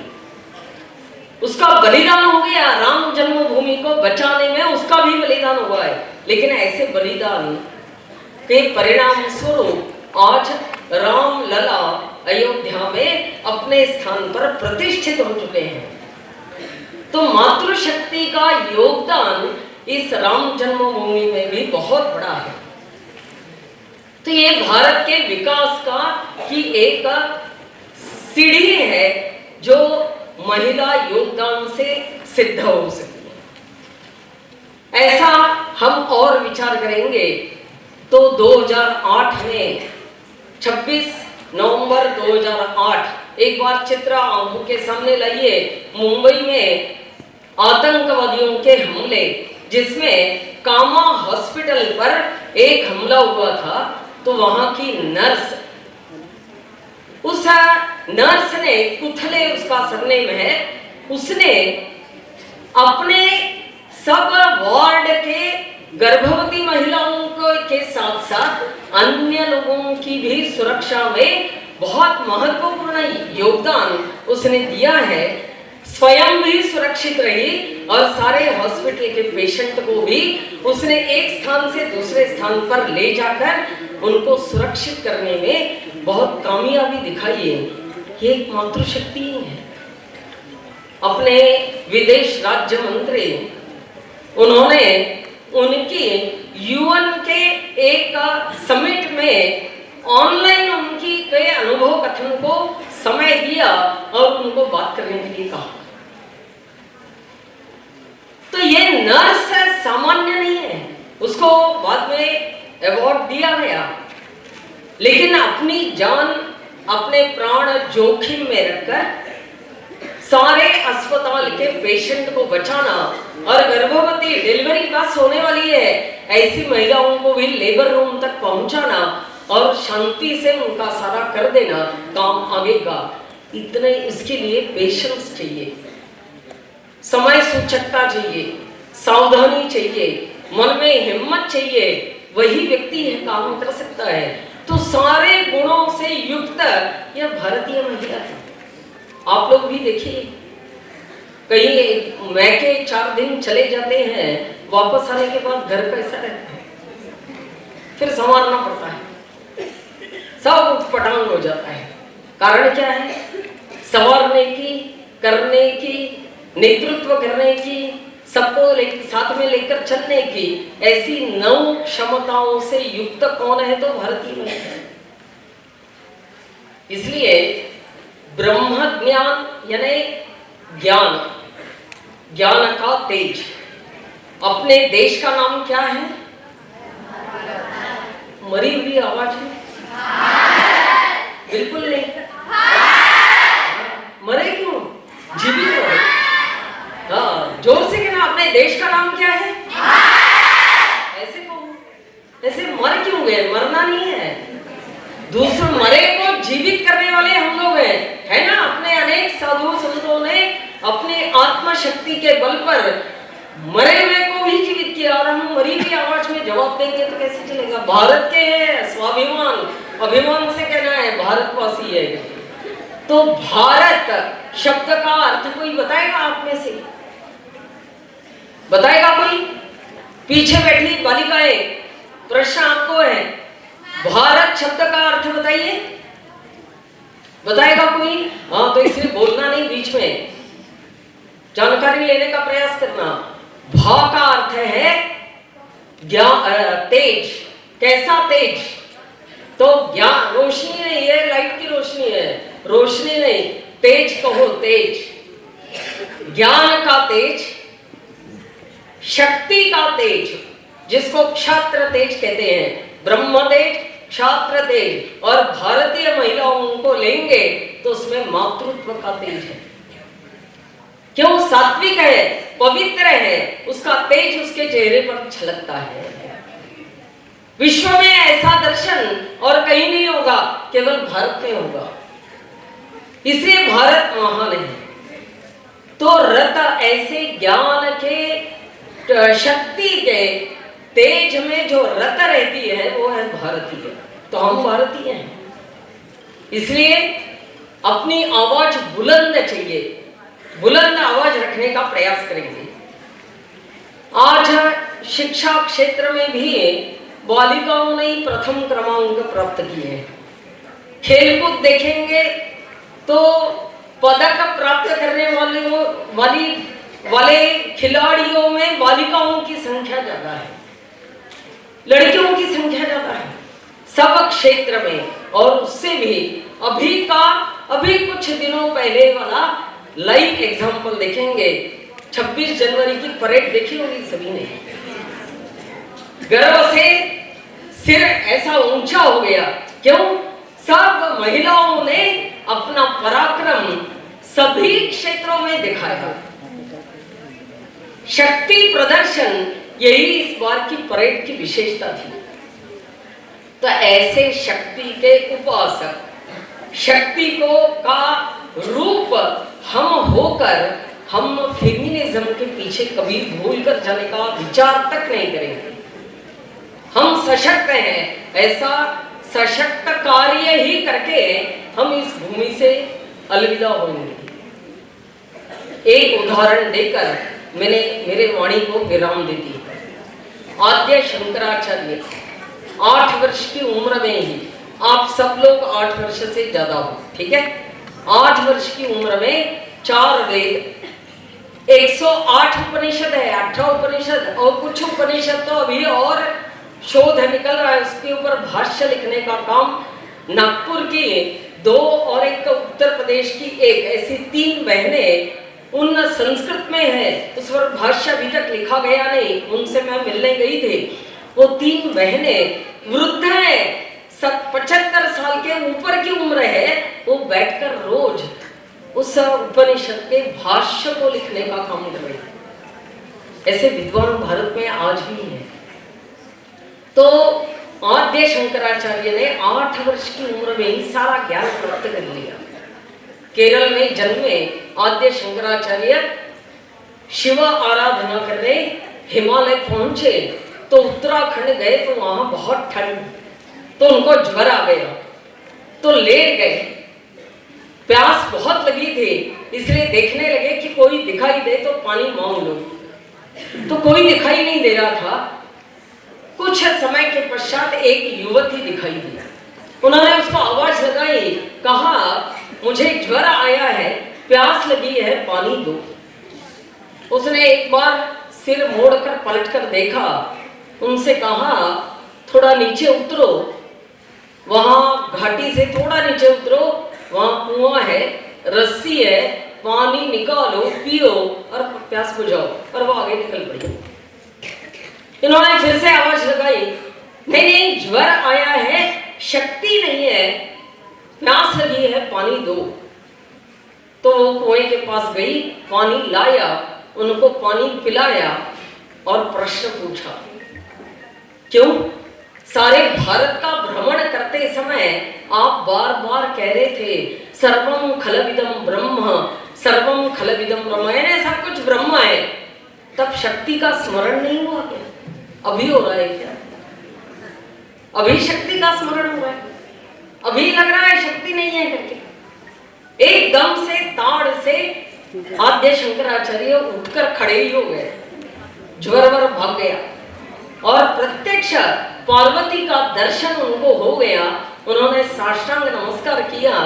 उसका बलिदान हो गया, राम जन्मभूमि को बचाने में उसका भी बलिदान हुआ है। लेकिन ऐसे बलिदान के परिणाम स्वरूप आज राम लला अयोध्या में अपने स्थान पर प्रतिष्ठित हो चुके हैं। तो मातृशक्ति का योगदान इस राम जन्मभूमि में भी बहुत बड़ा है। तो ये भारत के विकास का की एक सीढ़ी है जो महिला योगदान से सिद्ध हो सकती है। ऐसा हम और विचार करेंगे तो 2008 में 26 नवंबर 2008 एक बार चित्र आंखों के सामने लाइए। मुंबई में आतंकवादियों के हमले, जिसमें कामा हॉस्पिटल पर एक हमला हुआ था, तो वहां की नर्स, उस नर्स ने, कुथले उसका सरनेम है, उसने अपने सब वार्ड के गर्भवती महिलाओं के साथ साथ अन्य लोगों की भी सुरक्षा में बहुत महत्वपूर्ण योगदान उसने दिया है। स्वयं भी सुरक्षित रही और सारे हॉस्पिटल के पेशेंट को भी उसने एक स्थान से दूसरे स्थान पर ले जाकर उनको सुरक्षित करने में बहुत कामयाबी दिखाई है। ये एक मातृशक्ति है। अपने विदेश राज्य मंत्री, उन्होंने उनकी यूएन के एक समिट में ऑनलाइन उनकी के अनुभव कथन को समय दिया और उनको बात करने के लिए कहा। तो ये नर्स सामान्य नहीं है, उसको बाद में अवार्ड दिया गया, लेकिन अपनी जान, अपने प्राण जोखिम में रखकर सारे अस्पताल के पेशेंट को बचाना और गर्भवती, डिलीवरी पास होने वाली है ऐसी महिलाओं को भी लेबर रूम तक पहुंचाना और शांति से उनका सारा कर देना काम आगे का, इतने इसके लिए पेशेंस चाहिए, समय सूचकता चाहिए, सावधानी चाहिए, मन में हिम्मत चाहिए, वही व्यक्ति यह काम कर सकता है। तो सारे गुणों से युक्त यह भारतीय महिला है। आप लोग भी देखिए, कहीं मैके 4 दिन चले जाते हैं, वापस आने के बाद घर कैसा रहता है, फिर संवारना पड़ता है, सब उठपटांग हो जाता है। कारण क्या है? संवारने की, करने की, नेतृत्व करने की, सबको साथ में लेकर चलने की ऐसी 9 क्षमताओं से युक्त कौन है? तो भारतीय महिला है। इसलिए ब्रह्म ज्ञान यानी ज्ञान, ज्ञान का तेज। अपने देश का नाम क्या है? मरी हुई आवाज है, बिल्कुल नहीं। मरे क्यों? जीवित रहो। हाँ, जोर से कहना, अपने देश का नाम क्या है? ऐसे कहो, ऐसे मर क्यों गए? मरना नहीं है, दूसरे मरे को जीवित करने वाले हम लोग हैं, है ना। अपने अनेक साधु संतों ने अपने आत्मा शक्ति के बल पर मरे हुए को भी जीवित किया, और हम मरी हुई आवाज में जवाब देंगे तो कैसे चलेगा? भारत के है, स्वाभिमान, अभिमान से कहना है भारतवासी है। तो भारत शब्द का अर्थ कोई बताएगा? आप में से बताएगा कोई? पीछे बैठी बालिकाएं, प्रश्न आपको है, भारत शब्द का अर्थ बताइए, बताएगा कोई? हाँ, तो इसलिए बोलना नहीं, बीच में जानकारी लेने का प्रयास करना। भा का अर्थ है ज्ञान, तेज। कैसा तेज? तो ज्ञान, रोशनी नहीं है, लाइट की रोशनी है, रोशनी नहीं, तेज कहो, तेज, ज्ञान का तेज, शक्ति का तेज, जिसको क्षात्र तेज कहते हैं, ब्रह्म तेज, क्षात्र तेज। और भारतीय महिलाओं को लेंगे तो उसमें मातृत्व का तेज है। क्यों? सात्विक है, पवित्र है, उसका तेज उसके चेहरे पर छलकता है। विश्व में ऐसा दर्शन और कहीं नहीं होगा, केवल भारत में होगा, इसलिए भारत महान है। तो रत ऐसे ज्ञान के, शक्ति के तेज में जो रत रहती है वो है भारतीय। तो हम भारतीय हैं, इसलिए अपनी आवाज बुलंद चाहिए, बुलंद आवाज रखने का प्रयास करेंगे। आज शिक्षा क्षेत्र में भी बालिकाओं ने प्रथम क्रमांक प्राप्त किए हैं। खेलकूद देखेंगे तो पदक प्राप्त करने वाले खिलाड़ियों में बालिकाओं की संख्या ज्यादा है, लड़कियों की संख्या ज्यादा है सब क्षेत्र में। और उससे भी अभी कुछ दिनों पहले वाला लाइव एग्जाम्पल देखेंगे। 26 जनवरी की परेड देखी होगी सभी ने। गर्व से सिर ऐसा ऊंचा हो गया। क्यों? सब महिलाओं ने अपना पराक्रम सभी क्षेत्रों में दिखाया। शक्ति प्रदर्शन यही इस बार की परेड की विशेषता थी। तो ऐसे शक्ति के उपासक, शक्ति को का रूप हम होकर हम फेमिनिज्म के पीछे कभी भूल कर जाने का विचार तक नहीं करेंगे। हम सशक्त हैं, ऐसा सशक्त कार्य ही करके हम इस भूमि से अलविदा होंगे। एक उदाहरण देकर मैंने मेरे वाणी को विराम देती है। आद्य शंकराचार्य 8 वर्ष की उम्र में ही, आप सब लोग 8 वर्ष से ज्यादा हो, ठीक है, 8 वर्ष की उम्र में 4 वेद, 108 उपनिषद है, 18 उपनिषद और कुछ उपनिषद तो अभी और शोध निकल रहा है, उसके ऊपर भाष्य लिखने का काम नागपुर की 2 और एक उत्तर प्रदेश की 1, ऐसी 3 बहनें उन संस्कृत में है, उस पर भाष्य अभी तक लिखा गया नहीं, उनसे मैं मिलने गई थी। वो 3 बहनें वृद्ध है, 75 साल के ऊपर की उम्र है, वो बैठकर रोज उस उपनिषद के भाष्य को लिखने का काम कर रही है। ऐसे विद्वान भारत में आज भी हैं। तो आद्य शंकराचार्य ने 8 वर्ष की उम्र में ही सारा ज्ञान प्राप्त कर लिया। केरल में जन्मे आद्य शंकराचार्य शिव आराधना करने हिमालय पहुंचे तो उत्तराखंड गए तो वहां बहुत ठंड, तो उनको ज्वर आ गया, तो लेट गए। प्यास बहुत लगी थी, इसलिए देखने लगे कि कोई दिखाई दे तो पानी मांग लो, तो कोई दिखाई नहीं दे रहा था। कुछ समय के पश्चात एक युवती दिखाई दी। उन्होंने उसको आवाज लगाई, कहा मुझे ज्वर आया है, प्यास लगी है, पानी दो। उसने एक बार सिर मोड़कर पलटकर देखा, उनसे कहा थोड़ा नीचे उतरो, वहां घाटी से थोड़ा नीचे उतरो, वहां कुआं है, रस्सी है, पानी निकालो, पियो और प्यास बुझाओ। और वो आगे निकल पड़ी। इन्होंने फिर से आवाज लगाई, नहीं ज्वर आया है, शक्ति नहीं है, प्यास लगी है, पानी दो। तो वो कुएं के पास गई, पानी लाया, उनको पानी पिलाया और प्रश्न पूछा। क्यों? सारे भारत का भ्रमण करते समय आप बार बार कह रहे थे सर्वम खलविदम ब्रह्म, सर्वम खलविदम ब्रह्म, यानी सब कुछ ब्रह्म है। तब शक्ति का स्मरण नहीं हुआ क्या? अभी हो रहा है क्या? अभी शक्ति का स्मरण हो रहा है, अभी लग रहा है शक्ति नहीं है करके। एकदम से ताड़ से आद्य शंकराचार्य उठकर खड़े ही हो गए, ज्वर भाग गया और प्रत्यक्ष पार्वती का दर्शन उनको हो गया। उन्होंने साष्टांग नमस्कार किया।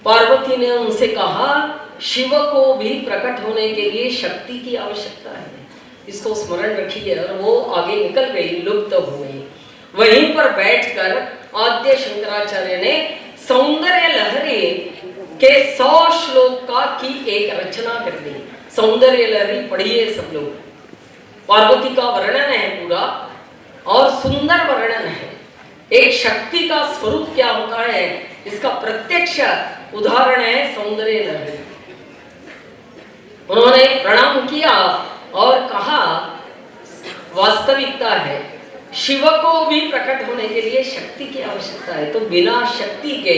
पार्वती ने उनसे कहा शिव को भी प्रकट होने के लिए शक्ति की आवश्यकता है, इसको स्मरण रखिए। और वो आगे निकल गई, लुप्त हो गई। वहीं पर बैठकर आद्य शंकराचार्य ने सौंदर्य लहरी के 100 श्लोक का की एक रचना कर दी। सौंदर्य लहरी पढ़िए सब लोग। पार्वती का वर्णन है पूरा और सुंदर वर्णन है। एक शक्ति का स्वरूप क्या होता है इसका प्रत्यक्ष उदाहरण है सौंदर्य लहरी। उन्होंने प्रणाम किया और कहा वास्तविकता है, शिव को भी प्रकट होने के लिए शक्ति की आवश्यकता है। तो बिना शक्ति के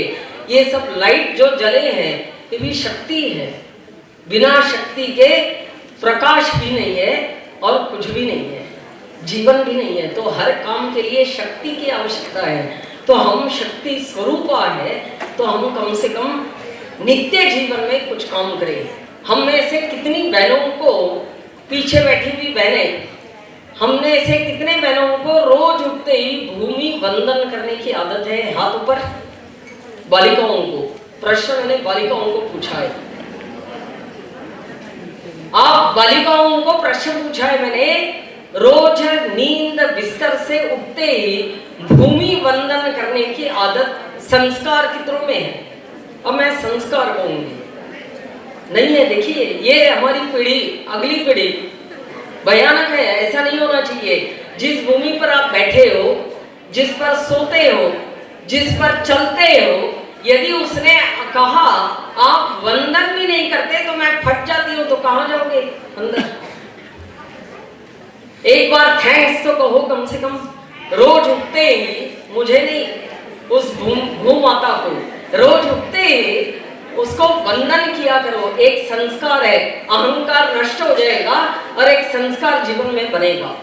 ये सब लाइट जो जले हैं ये भी शक्ति है। बिना शक्ति के प्रकाश भी नहीं है और कुछ भी नहीं है, जीवन भी नहीं है। तो हर काम के लिए शक्ति की आवश्यकता है। तो हम शक्ति स्वरूपा है, तो हम कम से कम नित्य जीवन में कुछ काम करें। हम में से कितनी बहनों को, पीछे बैठी हुई बहनें हमने ऐसे कितने बहनों को रोज उठते ही भूमि वंदन करने की आदत है हाथ ऊपर? बालिकाओं को प्रश्न मैंने बालिकाओं को पूछा है, आप बालिकाओं को प्रश्न पूछा है मैंने, रोज नींद बिस्तर से उठते ही भूमि वंदन करने की आदत संस्कार कितनों में है? अब मैं संस्कार कहूंगी नहीं है। देखिए ये हमारी पीढ़ी, अगली पीढ़ी भयानक है, ऐसा नहीं होना चाहिए। जिस भूमि पर आप बैठे हो, जिस पर सोते हो, जिस पर चलते हो, यदि उसने कहा आप वंदन भी नहीं करते तो मैं फट जाती हूं, तो कहां जाओगे अंदर? एक बार थैंक्स तो कहो कम से कम। रोज उठते ही, मुझे नहीं, उस भूमाता को रोज उठते ही उसको वंदन किया करो। एक संस्कार है, अहंकार नष्ट हो जाएगा और एक संस्कार जीवन में बनेगा।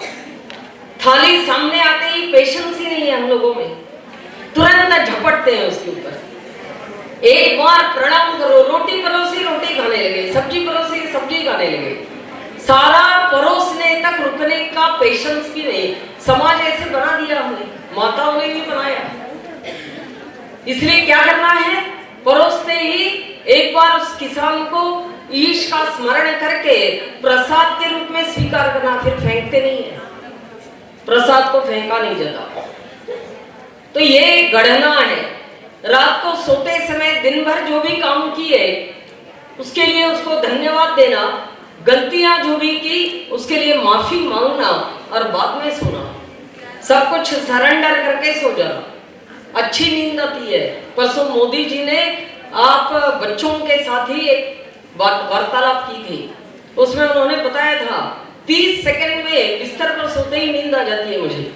थाली सामने आते ही पेशेंस ही नहीं है हम लोगों में, तुरंत झपटते हैं उसके ऊपर। एक बार प्रणाम करो, रोटी परोसी रोटी खाने लगे, सब्जी परोसी सब्जी खाने लगे, सारा परोसने तक रुकने का पेशेंस भी नहीं। समाज ऐसे बना दिया हमने, माताओं ने भी बनाया। इसलिए क्या करना है, परोसते ही एक बार उस किसान को ईश का स्मरण करके प्रसाद के रूप में स्वीकार करना, फिर फेंकते नहीं है। प्रसाद को फेंका नहीं जाता। तो ये गढ़ना है। रात को सोते समय दिन भर जो भी काम किए उसके लिए उसको धन्यवाद देना, गलतियां जो भी की उसके लिए माफी मांगना और बाद में सोना, सब कुछ सरेंडर करके सो जाना, अच्छी नींद आती है। परसों मोदी जी ने आप बच्चों के साथ ही एक वार्तालाप की थी, उसमें उन्होंने बताया था 30 सेकंड में बिस्तर पर सोते ही नींद आ जाती है मुझे।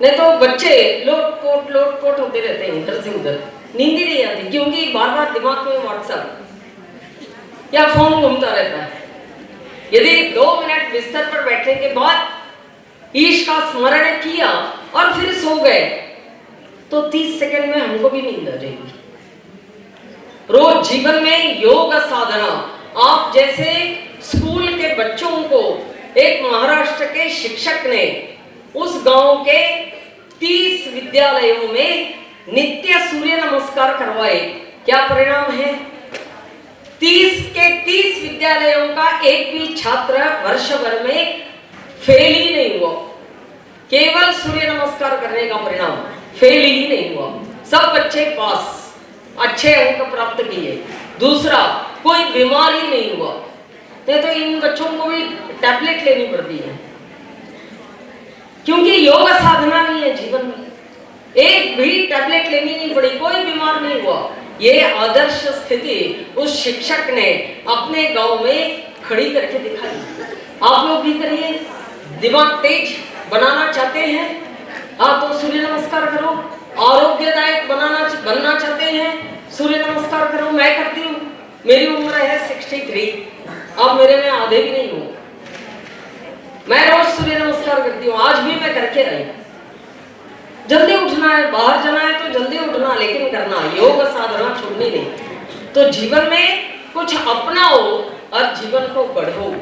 नहीं तो बच्चे लोटपोट होते रहते हैं इधर से उधर, नींद ही नहीं आती, क्योंकि बार बार दिमाग में व्हाट्सएप या फोन घूमता रहता है। यदि 2 मिनट बिस्तर पर बैठने के बाद ईश का स्मरण किया और फिर सो गए तो 30 सेकंड में हमको भी नींद आ जाएगी। रोज जीवन में योग साधना, आप जैसे स्कूल के बच्चों को एक महाराष्ट्र के शिक्षक ने उस गांव के 30 विद्यालयों में नित्य सूर्य नमस्कार करवाए, क्या परिणाम है? 30 के 30 विद्यालयों का एक भी छात्र वर्ष भर में फेल ही नहीं हुआ। केवल सूर्य नमस्कार करने का परिणाम, फेल ही नहीं हुआ, सब बच्चे पास, अच्छे अंक प्राप्त किए। दूसरा, कोई बीमारी नहीं हुआ। नहीं तो इन बच्चों को भी टैबलेट लेनी पड़ती है, क्योंकि योग साधना नहीं है जीवन में। एक भी टैबलेट लेनी नहीं पड़ी, कोई बीमार नहीं हुआ। ये आदर्श स्थिति उस शिक्षक ने अपने गांव में खड़ी करके दिखाई। आप लोग भी करिए, दिमाग तेज बनाना चाहते हैं, हाँ तो सूर्य नमस्कार करो। आरोग्यदायक बनना चाहते हैं, सूर्य नमस्कार करो। मैं करती हूँ, मेरी उम्र है 63, अब मेरे में आधे भी नहीं हो। मैं रोज सूर्य नमस्कार करती हूँ, आज भी मैं करके आई। जल्दी उठना है, बाहर जाना है तो जल्दी उठना, लेकिन करना, योग साधना छोड़नी नहीं। तो जीवन में कुछ अपनाओ और जीवन को गढ़ो,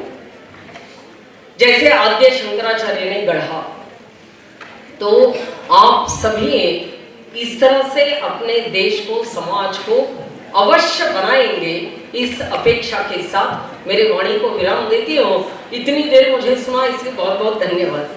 जैसे आद्य शंकराचार्य ने गढ़ा। तो आप सभी इस तरह से अपने देश को, समाज को अवश्य बनाएंगे, इस अपेक्षा के साथ मेरे वाणी को विराम देती हूँ। इतनी देर मुझे सुना, इसलिए बहुत बहुत धन्यवाद।